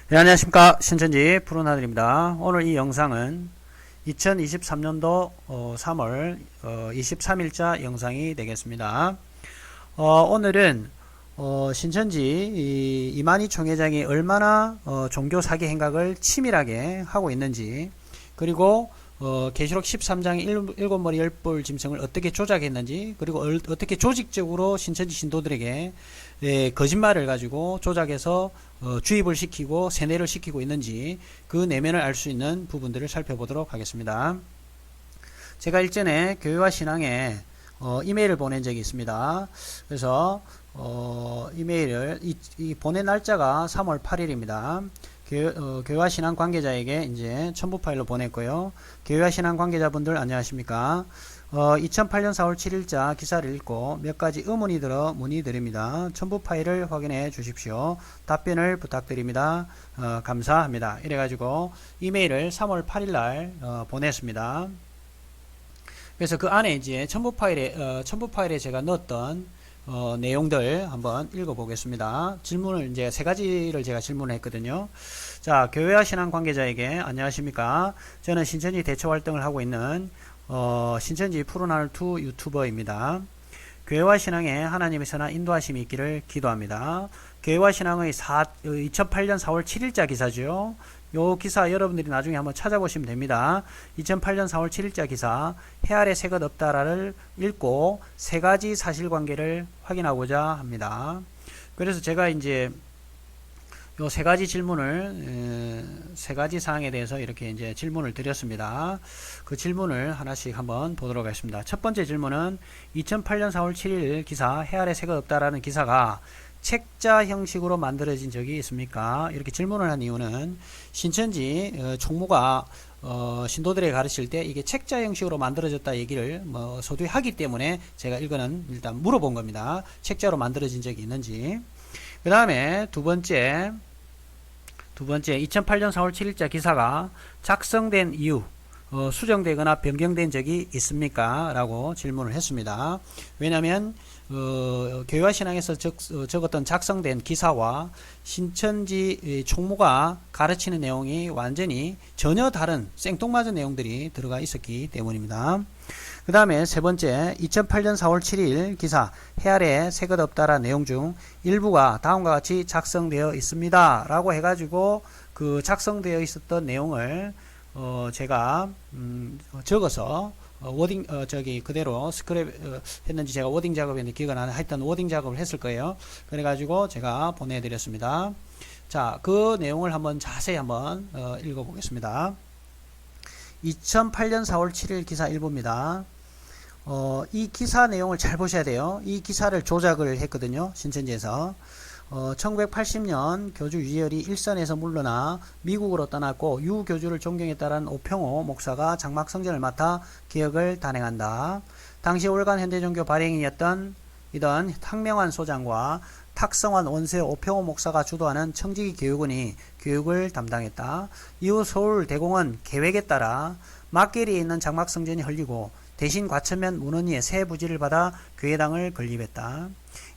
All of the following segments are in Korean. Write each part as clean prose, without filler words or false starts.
네, 안녕하십니까. 신천지 푸른하늘입니다. 오늘 이 영상은 2023년도 3월 23일자 영상이 되겠습니다. 오늘은 신천지 이만희 총회장이 얼마나 종교 사기 행각을 치밀하게 하고 있는지, 그리고 계시록 13장의 7머리 10볼 짐승을 어떻게 조작했는지, 그리고 어떻게 조직적으로 신천지 신도들에게 거짓말을 가지고 조작해서 주입을 시키고 세뇌를 시키고 있는지, 그 내면을 알 수 있는 부분들을 살펴보도록 하겠습니다. 제가 일전에 교회와 신앙에 이메일을 보낸 적이 있습니다. 그래서 이메일을 보낸 날짜가 3월 8일입니다. 교회와 신앙 관계자에게 이제 첨부 파일로 보냈고요. 교회와 신앙 관계자분들 안녕하십니까? 2008년 4월 7일자 기사를 읽고 몇 가지 의문이 들어 문의드립니다. 첨부 파일을 확인해 주십시오. 답변을 부탁드립니다. 감사합니다. 이래가지고 이메일을 3월 8일날 보냈습니다. 그래서 그 안에 이제 첨부 파일에 제가 넣었던 내용들 한번 읽어보겠습니다. 질문을 이제 세 가지를 제가 질문을 했거든요. 자, 교회와 신앙 관계자에게 안녕하십니까? 저는 신천지 대처 활동을 하고 있는 신천지 푸른하늘2 유튜버입니다. 교회와 신앙에 하나님의 선한 인도하심이 있기를 기도합니다. 교회와 신앙의 2008년 4월 7일자 기사죠. 요 기사 여러분들이 나중에 한번 찾아보시면 됩니다. 2008년 4월 7일자 기사 해 아래 새 것 없다를 읽고 세 가지 사실관계를 확인하고자 합니다. 그래서 제가 이제 요 세 가지 질문을 세 가지 사항에 대해서 이렇게 이제 질문을 드렸습니다. 그 질문을 하나씩 한번 보도록 하겠습니다. 첫 번째 질문은 2008년 4월 7일 기사 해 아래 새 것 없다라는 기사가 책자 형식으로 만들어진 적이 있습니까? 이렇게 질문을 한 이유는 신천지 총무가 신도들에게 가르칠 때 이게 책자 형식으로 만들어졌다 얘기를 소두에 하기 때문에 제가 이거는 일단 물어본 겁니다. 책자로 만들어진 적이 있는지. 그 다음에 두 번째 2008년 4월 7일자 기사가 작성된 이유, 수정되거나 변경된 적이 있습니까? 라고 질문을 했습니다. 왜냐하면 교회와 신앙에서 적었던 작성된 기사와 신천지 총무가 가르치는 내용이 완전히 전혀 다른 생뚱맞은 내용들이 들어가 있었기 때문입니다. 그 다음에 세 번째 2008년 4월 7일 기사 해 아래 새 것 없다라는 내용 중 일부가 다음과 같이 작성되어 있습니다 라고 해가지고 그 작성되어 있었던 내용을 제가 적어서 그대로 스크랩 했는지 제가 워딩 작업했는지 기억은 안 나요. 하여튼 워딩 작업을 했을 거예요. 그래가지고 제가 보내드렸습니다. 자, 그 내용을 한번 자세히 한번 읽어보겠습니다. 2008년 4월 7일 기사 일부입니다. 이 기사 내용을 잘 보셔야 돼요. 이 기사를 조작을 했거든요. 신천지에서. 1980년 교주 유재열이 일선에서 물러나 미국으로 떠났고 유 교주를 존경했다는 오평호 목사가 장막 성전을 맡아 개혁을 단행한다. 당시 올간 현대종교 발행인이었던 탁명환 소장과 탁성환 원세 오평호 목사가 주도하는 청지기 교육원이 교육을 담당했다. 이후 서울 대공은 계획에 따라 막계리에 있는 장막 성전이 헐리고 대신 과천면 문헌위에 새 부지를 받아 교회당을 건립했다.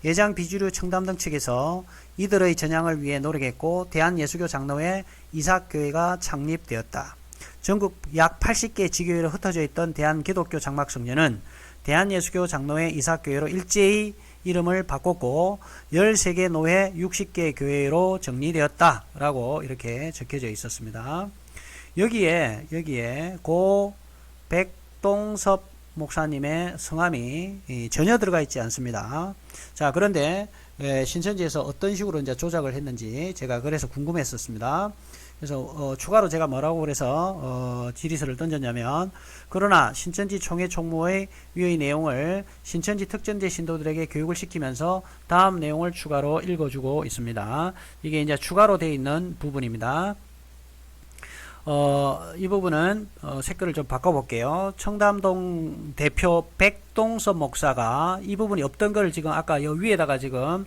예장 비주류 청담동 측에서 이들의 전향을 위해 노력했고 대한예수교 장로회 이삭교회가 창립되었다. 전국 약 80개 지교회로 흩어져 있던 대한기독교 장막성전은 대한예수교 장로회 이삭교회로 일제히 이름을 바꿨고 13개 노회 60개 교회로 정리되었다 라고 이렇게 적혀져 있었습니다. 여기에 고 백동섭 목사님의 성함이 전혀 들어가 있지 않습니다. 자, 그런데 신천지에서 어떤 식으로 이제 조작을 했는지 제가 그래서 궁금했었습니다. 그래서 추가로 제가 뭐라고 그래서 질의서를 던졌냐면, 그러나 신천지 총회 총무의 위의 내용을 신천지 특전제 신도들에게 교육을 시키면서 다음 내용을 추가로 읽어주고 있습니다. 이게 이제 추가로 되어 있는 부분입니다. 이 부분은 색깔을 좀 바꿔볼게요. 청담동 대표 백동섭 목사가 이 부분이 없던 걸 지금 아까 여 위에다가 지금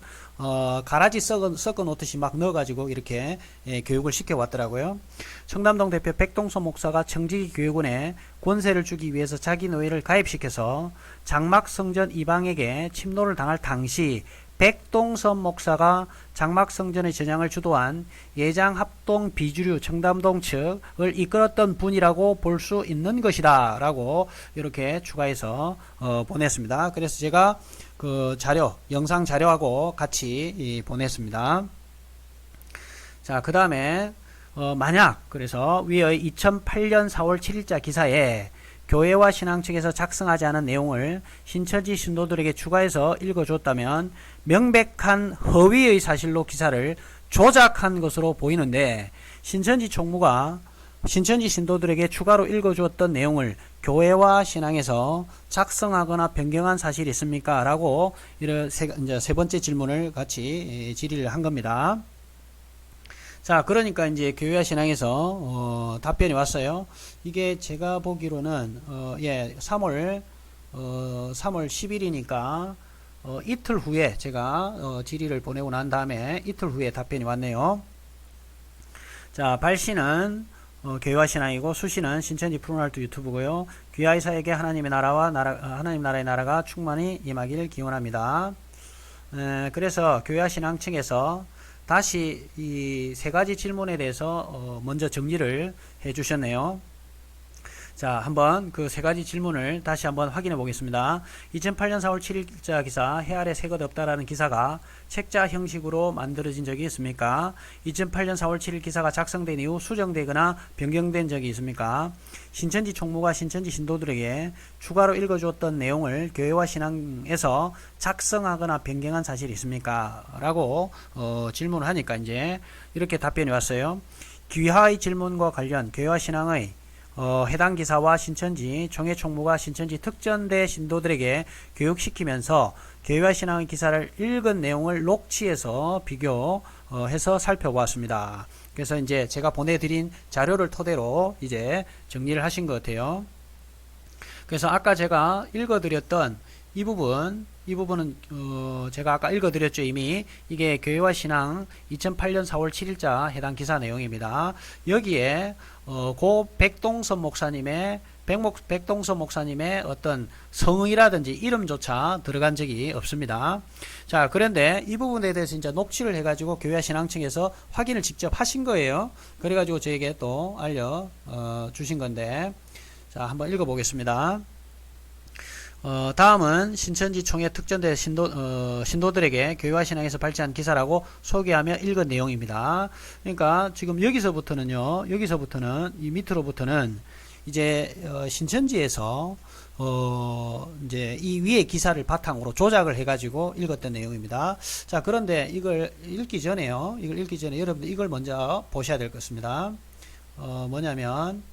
가라지 섞어 놓듯이 막 넣어가지고 이렇게 교육을 시켜왔더라고요. 청담동 대표 백동섭 목사가 청지기 교육원에 권세를 주기 위해서 자기 노예를 가입시켜서 장막성전 이방에게 침노를 당할 당시 백동섭 목사가 장막성전의 전향을 주도한 예장합동 비주류 청담동 측을 이끌었던 분이라고 볼 수 있는 것이다 라고 이렇게 추가해서 보냈습니다. 그래서 제가 그 자료, 영상 자료하고 같이 보냈습니다. 자, 그 다음에 만약 그래서 위의 2008년 4월 7일자 기사에 교회와 신앙 측에서 작성하지 않은 내용을 신천지 신도들에게 추가해서 읽어줬다면 명백한 허위의 사실로 기사를 조작한 것으로 보이는데, 신천지 총무가 신천지 신도들에게 추가로 읽어주었던 내용을 교회와 신앙에서 작성하거나 변경한 사실이 있습니까? 라고 이제 세 번째 질문을 같이 질의를 한 겁니다. 자, 그러니까 이제 교회와 신앙에서 답변이 왔어요. 이게 제가 보기로는 3월 10일이니까 이틀 후에 제가 질의를 보내고 난 다음에 이틀 후에 답변이 왔네요. 자, 발신은 교회와 신앙이고 수신은 신천지 푸른알투 유튜브고요. 귀하의사에게 하나님 나라의 나라가 충만히 임하기를 기원합니다. 그래서 교회와 신앙 층에서 다시 이 세 가지 질문에 대해서 먼저 정리를 해 주셨네요. 자, 한번 그 세 가지 질문을 다시 한번 확인해 보겠습니다. 2008년 4월 7일자 기사 해 아래 새 것 없다라는 기사가 책자 형식으로 만들어진 적이 있습니까? 2008년 4월 7일 기사가 작성된 이후 수정되거나 변경된 적이 있습니까? 신천지 총무가 신천지 신도들에게 추가로 읽어주었던 내용을 교회와 신앙에서 작성하거나 변경한 사실이 있습니까? 라고 질문을 하니까 이제 이렇게 답변이 왔어요. 귀하의 질문과 관련 교회와 신앙의 해당 기사와 신천지 총회 총무가 신천지 특전대 신도들에게 교육시키면서 교회와 신앙의 기사를 읽은 내용을 녹취해서 비교해서 살펴보았습니다. 그래서 이제 제가 보내드린 자료를 토대로 이제 정리를 하신 것 같아요. 그래서 아까 제가 읽어드렸던 이 부분은 제가 아까 읽어드렸죠. 이미 이게 교회와 신앙 2008년 4월 7일자 해당 기사 내용입니다. 여기에 고 백동섭 목사님의 어떤 성이라든지 이름조차 들어간 적이 없습니다. 자, 그런데 이 부분에 대해서 이제 녹취를 해가지고 교회와 신앙층에서 확인을 직접 하신 거예요. 그래가지고 저에게 또 알려 주신 건데, 자, 한번 읽어보겠습니다. 다음은 신천지 총회 특전대 신도들에게 교회와 신앙에서 발제한 기사라고 소개하며 읽은 내용입니다. 그러니까 지금 여기서부터는 이 밑으로부터는 이제 신천지에서 이제 이 위에 기사를 바탕으로 조작을 해가지고 읽었던 내용입니다. 자, 그런데 이걸 읽기 전에 여러분들 이걸 먼저 보셔야 될 것 같습니다. 뭐냐면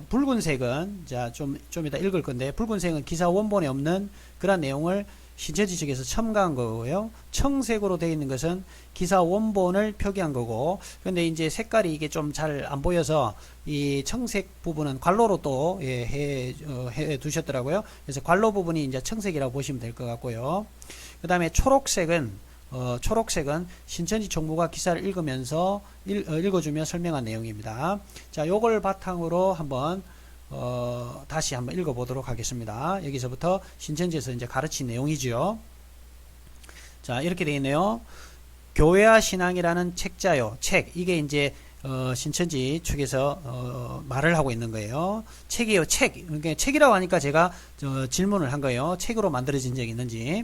붉은색은 좀 이따 읽을 건데, 붉은색은 기사 원본에 없는 그런 내용을 신천지 측에서 첨가한 거고요. 청색으로 되어 있는 것은 기사 원본을 표기한 거고, 근데 이제 색깔이 이게 좀 잘 안 보여서 이 청색 부분은 관로로 또 해 두셨더라고요. 그래서 관로 부분이 이제 청색이라고 보시면 될 것 같고요. 그 다음에 초록색은 신천지 총무가 기사를 읽으면서 읽어주며 설명한 내용입니다. 자, 요걸 바탕으로 한번 다시 한번 읽어보도록 하겠습니다. 여기서부터 신천지에서 이제 가르친 내용이죠. 자, 이렇게 되어 있네요. 교회와 신앙이라는 책자요. 이게 이제 신천지 측에서 말을 하고 있는 거예요. 책이요, 그러니까 책이라고 하니까 제가 질문을 한 거예요. 책으로 만들어진 적이 있는지.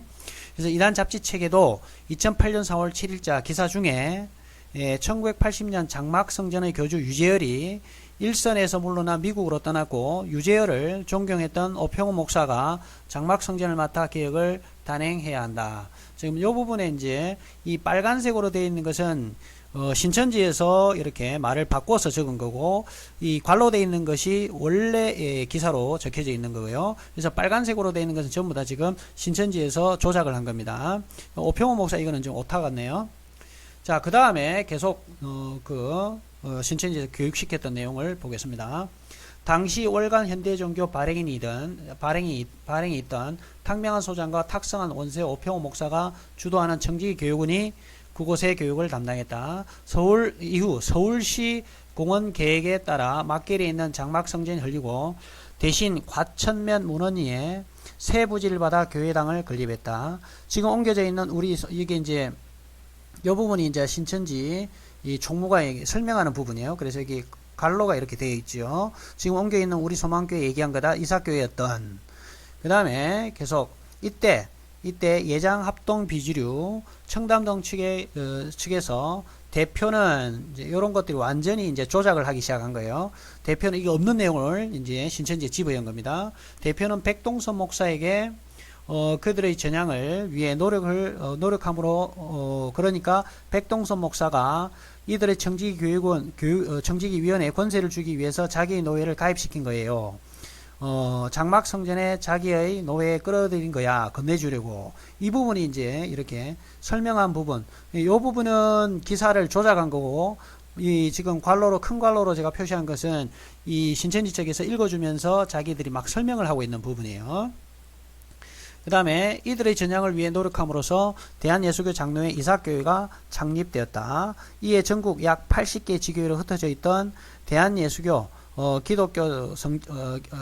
그래서 이단 잡지 책에도 2008년 4월 7일자 기사 중에 1980년 장막성전의 교주 유재열이 일선에서 물러나 미국으로 떠났고 유재열을 존경했던 오평호 목사가 장막성전을 맡아 개혁을 단행해야 한다. 지금 이 부분에 이제 이 빨간색으로 되어 있는 것은 신천지에서 이렇게 말을 바꿔서 적은 거고, 이 관로되어 있는 것이 원래 기사로 적혀져 있는 거고요. 그래서 빨간색으로 되어 있는 것은 전부 다 지금 신천지에서 조작을 한 겁니다. 오평호 목사 이거는 좀 오타 같네요. 자, 그 다음에 계속 신천지에서 교육시켰던 내용을 보겠습니다. 당시 월간 현대종교 발행이 있던 탕명한 소장과 탁성한 원세 오평호 목사가 주도하는 청지 교육원이 그곳의 교육을 담당했다. 이후 서울시 공원 계획에 따라 막길에 있는 장막성전이 흘리고 대신 과천면 문헌위에 새 부지를 받아 교회당을 건립했다. 지금 옮겨져 있는 우리 이게 이제 이 부분이 이제 신천지 이 총무가 설명하는 부분이에요. 그래서 여기 갈로가 이렇게 되어 있죠. 지금 옮겨 있는 우리 소망교회 얘기한 거다. 이삭교회였던. 그 다음에 계속 이때 예장 합동 비주류 청담동 측에서 대표는 이제 이런 것들이 완전히 이제 조작을 하기 시작한 거예요. 대표는 이게 없는 내용을 이제 신천지에 집어연 겁니다. 대표는 백동선 목사에게 그들의 전향을 위해 노력함으로 그러니까 백동선 목사가 이들의 정직위원회에 권세를 주기 위해서 자기의 노예를 가입시킨 거예요. 장막 성전에 자기의 노예에 끌어들인 거야. 건네주려고. 이 부분이 이제 이렇게 설명한 부분. 이 부분은 기사를 조작한 거고, 이 지금 큰 괄로로 제가 표시한 것은 이 신천지 측에서 읽어주면서 자기들이 막 설명을 하고 있는 부분이에요. 그 다음에 이들의 전향을 위해 노력함으로써 대한예수교 장로회 이삭교회가 창립되었다. 이에 전국 약 80개 지교회로 흩어져 있던 대한예수교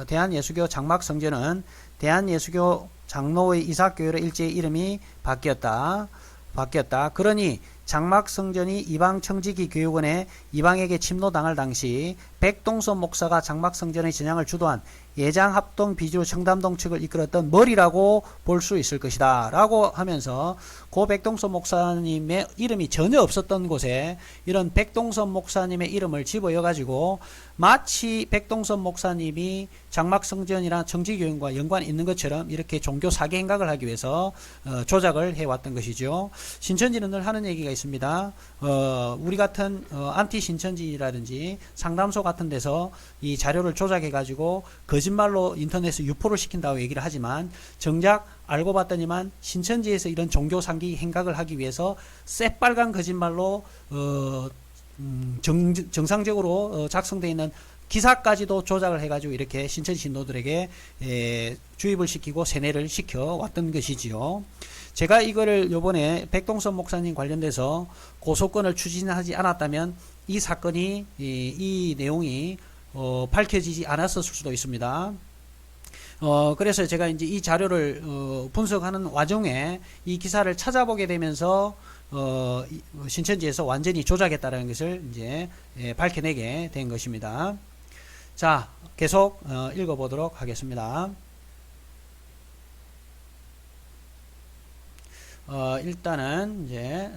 대한예수교 장막성전은 대한예수교 장로회 이삭교회로 일제히 이름이 바뀌었다. 그러니 장막성전이 이방청지기 교육원에 이방에게 침노당할 당시 백동선 목사가 장막성전의 전향을 주도한 예장합동 비주 청담동 측을 이끌었던 머리라고 볼 수 있을 것이다 라고 하면서 고 백동선 목사님의 이름이 전혀 없었던 곳에 이런 백동선 목사님의 이름을 집어여 가지고 마치 백동선 목사님이 장막성전이나 청지교육과 연관이 있는 것처럼 이렇게 종교 사기 행각을 하기 위해서 조작을 해왔던 것이죠. 신천지는 늘 하는 얘기가 있습니다. 우리 같은 안티 신천지라든지 상담소 같은 데서 이 자료를 조작해 가지고 거짓말로 인터넷에 유포를 시킨다고 얘기를 하지만 정작 알고 봤더니만 신천지에서 이런 종교 상기 행각을 하기 위해서 새빨간 거짓말로 정상적으로 작성되어 있는 기사까지도 조작을 해가지고 이렇게 신천지 신도들에게 주입을 시키고 세뇌를 시켜 왔던 것이지요. 제가 이거를 요번에 백동선 목사님 관련돼서 고소건을 추진하지 않았다면 이 사건이 이 내용이 밝혀지지 않았을 수도 있습니다. 그래서 제가 이제 이 자료를 분석하는 와중에 이 기사를 찾아보게 되면서 신천지에서 완전히 조작했다는 것을 이제 밝혀내게 된 것입니다. 자, 계속 읽어보도록 하겠습니다. 일단은 이제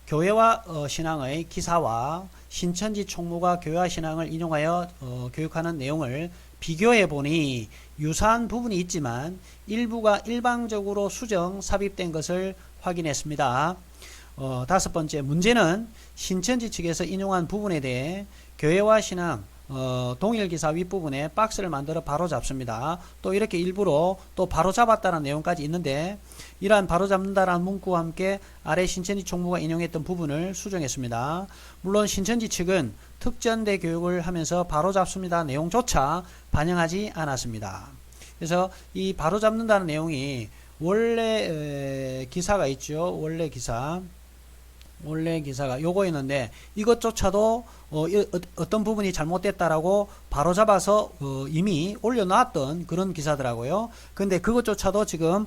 교회와 신앙의 기사와 신천지 총무가 교회와 신앙을 인용하여 교육하는 내용을 비교해 보니 유사한 부분이 있지만 일부가 일방적으로 수정 삽입된 것을 확인했습니다. 다섯 번째, 문제는 신천지 측에서 인용한 부분에 대해 교회와 신앙 동일기사 윗부분에 박스를 만들어 바로잡습니다. 또 이렇게 일부러 또 바로잡았다는 내용까지 있는데 이러한 바로잡는다라는 문구와 함께 아래 신천지 총무가 인용했던 부분을 수정했습니다. 물론 신천지 측은 특전대 교육을 하면서 바로잡습니다 내용조차 반영하지 않았습니다. 그래서 이 바로잡는다는 내용이 원래 기사가 있죠. 원래 기사가 요거였는데 이것조차도 어떤 부분이 잘못됐다라고 바로 잡아서 이미 올려놨던 그런 기사더라고요. 근데 그것조차도 지금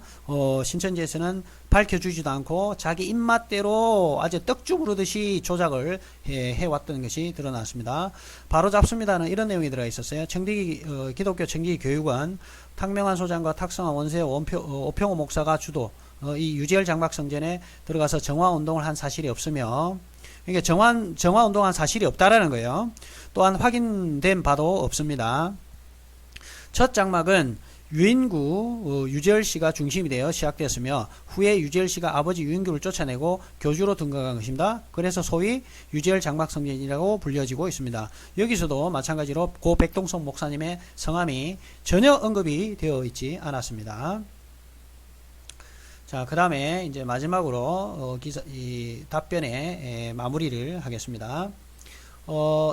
신천지에서는 밝혀주지도 않고 자기 입맛대로 아주 떡죽으로듯이 조작을 해왔던 것이 드러났습니다. 바로 잡습니다는 이런 내용이 들어 있었어요. 기독교 청지기 교육원 탁명환 소장과 탁성환 원세 오평호 목사가 주도 이 유재열 장막성전에 들어가서 정화운동을 한 사실이 없으며, 그러니까 정화운동한 사실이 없다라는 거예요. 또한 확인된 바도 없습니다. 첫 장막은 유인구 유재열 씨가 중심이 되어 시작되었으며 후에 유재열 씨가 아버지 유인구를 쫓아내고 교주로 등극한 것입니다. 그래서 소위 유재열 장막성전이라고 불려지고 있습니다. 여기서도 마찬가지로 고 백동석 목사님의 성함이 전혀 언급이 되어 있지 않았습니다. 자, 그 다음에 이제 마지막으로 이 답변의 마무리를 하겠습니다.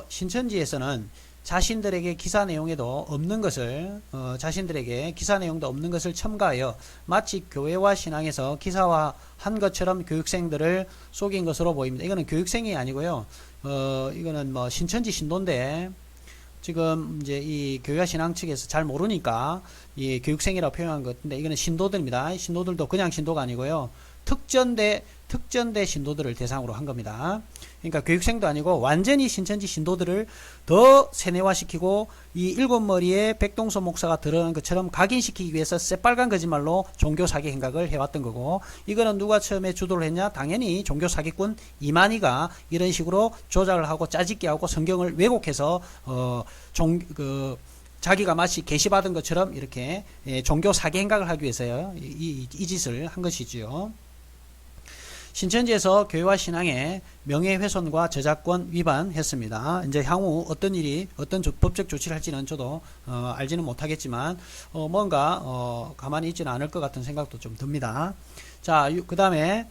신천지에서는 자신들에게 기사 내용에도 없는 것을 자신들에게 기사 내용도 없는 것을 첨가하여 마치 교회와 신앙에서 기사화한 것처럼 교육생들을 속인 것으로 보입니다. 이거는 교육생이 아니고요. 이거는 뭐 신천지 신도인데 지금 이제 이 교회와 신앙 측에서 잘 모르니까 이 교육생이라고 표현한 것 같은데 이거는 신도들입니다. 신도들도 그냥 신도가 아니고요. 특전대 신도들을 대상으로 한 겁니다. 그러니까 교육생도 아니고 완전히 신천지 신도들을 더 세뇌화시키고 이 일곱 머리에 백동선 목사가 드러난 것처럼 각인시키기 위해서 새빨간 거짓말로 종교 사기 행각을 해왔던 거고, 이거는 누가 처음에 주도를 했냐? 당연히 종교 사기꾼 이만희가 이런 식으로 조작을 하고 짜집기 하고 성경을 왜곡해서 자기가 마치 계시받은 것처럼 이렇게 종교 사기 행각을 하기 위해서요. 이 짓을 한 것이지요. 신천지에서 교회와 신앙의 명예훼손과 저작권 위반했습니다. 이제 향후 어떤 일이 어떤 법적 조치를 할지는 저도 알지는 못하겠지만 뭔가 가만히 있지는 않을 것 같은 생각도 좀 듭니다. 자, 그 다음에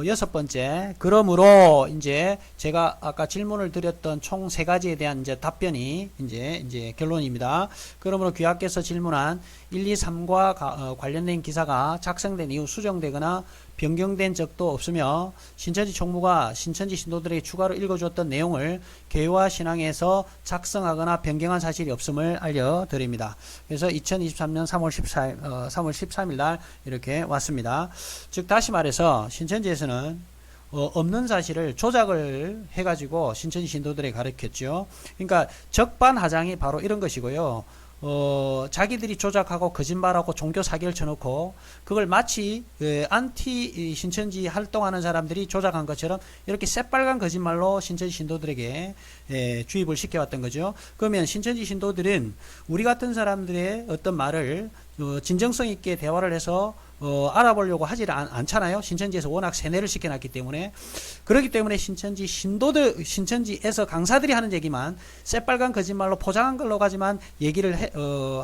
여섯 번째, 그러므로 이제 제가 아까 질문을 드렸던 총 세 가지에 대한 이제 답변이 이제 결론입니다. 그러므로 귀하께서 질문한 1, 2, 3과 관련된 기사가 작성된 이후 수정되거나 변경된 적도 없으며 신천지 총무가 신천지 신도들에게 추가로 읽어주었던 내용을 교회와 신앙에서 작성하거나 변경한 사실이 없음을 알려드립니다. 그래서 2023년 3월 13일 날 이렇게 왔습니다. 즉 다시 말해서 신천지에서는 없는 사실을 조작을 해가지고 신천지 신도들에게 가르쳤죠. 그러니까 적반하장이 바로 이런 것이고요. 자기들이 조작하고 거짓말하고 종교 사기를 쳐놓고 그걸 마치 안티 신천지 활동하는 사람들이 조작한 것처럼 이렇게 새빨간 거짓말로 신천지 신도들에게 주입을 시켜왔던 거죠. 그러면 신천지 신도들은 우리 같은 사람들의 어떤 말을 진정성 있게 대화를 해서 알아보려고 하지 않잖아요. 신천지에서 워낙 세뇌를 시켜놨기 때문에. 그렇기 때문에 신천지에서 강사들이 하는 얘기만 새빨간 거짓말로 포장한 걸로 가지만 얘기를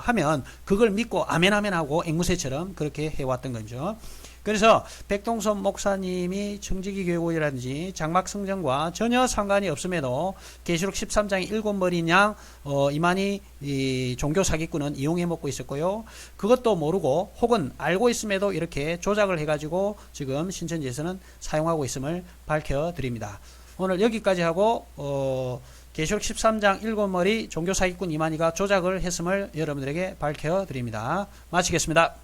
하면 그걸 믿고 아멘아멘 하고 앵무새처럼 그렇게 해왔던 거죠. 그래서 백동선 목사님이 청지기 교회이라든지 장막 성전과 전혀 상관이 없음에도 계시록 13장의 일곱 머리 양 이만희 이 종교 사기꾼은 이용해 먹고 있었고요. 그것도 모르고 혹은 알고 있음에도 이렇게 조작을 해가지고 지금 신천지에서는 사용하고 있음을 밝혀드립니다. 오늘 여기까지 하고 계시록 13장 일곱 머리 종교 사기꾼 이만희가 조작을 했음을 여러분들에게 밝혀드립니다. 마치겠습니다.